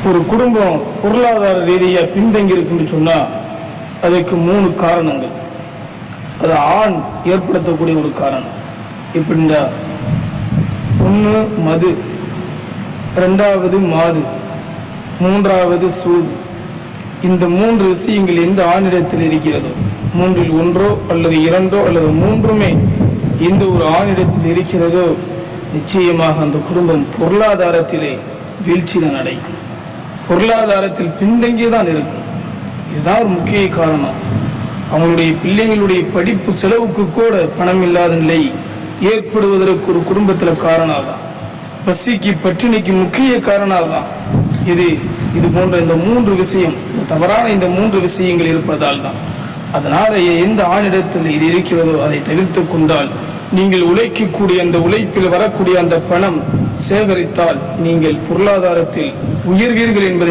ஒரு குடும்பம் பொருளாதார ரீதியாக பின்தங்கி இருக்குன்னு சொன்னால் அதுக்கு 3 காரணங்கள். அது ஆண் ஏற்படுத்தக்கூடிய ஒரு காரணம். எப்படின்னா, 1 மது, 2வது மாது, 3வது சூது. இந்த 3 விஷயங்கள் எந்த ஆணிடத்தில் இருக்கிறதோ, 3ல் 1 அல்லது 2 அல்லது 3மே எந்த ஒரு ஆணிடத்தில் இருக்கிறதோ, நிச்சயமாக அந்த குடும்பம் பொருளாதாரத்திலே வீழ்ச்சி தான் அடையும். பொருளாதாரத்தில் பின்தங்கிதான் இருக்கும். இதுதான் ஒரு முக்கிய காரணம். அவங்களுடைய பிள்ளைங்களுடைய படிப்பு செலவுக்கு கூட பணம் இல்லாத நிலை ஏற்படுவதற்கு ஒரு குடும்பத்தில் காரணம் தான். பசிக்கு பட்டினிக்கு முக்கிய காரணம் தான். இது போன்ற இந்த 3 விஷயம், தவறான இந்த 3 விஷயங்கள் இருப்பதால் தான். அதனால எந்த ஆணிடத்தில் இது இருக்கிறதோ அதை தவிர்த்து கொண்டால், நீங்கள் உழைக்கக்கூடிய அந்த உழைப்பில் வரக்கூடிய அந்த பணம் சேகரித்தால் நீங்கள் பொருளாதாரத்தில் உயர்வீர்கள் என்பதை